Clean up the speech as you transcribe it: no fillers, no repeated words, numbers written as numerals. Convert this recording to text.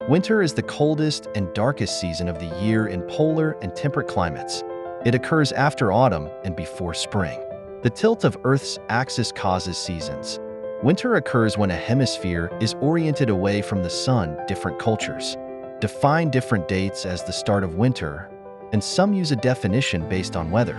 Winter is the coldest and darkest season of the year in polar and temperate climates. It occurs after autumn and before spring. The tilt of Earth's axis causes seasons. Winter occurs when a hemisphere is oriented away from the sun. Different cultures define different dates as the start of winter, and some use a definition based on weather.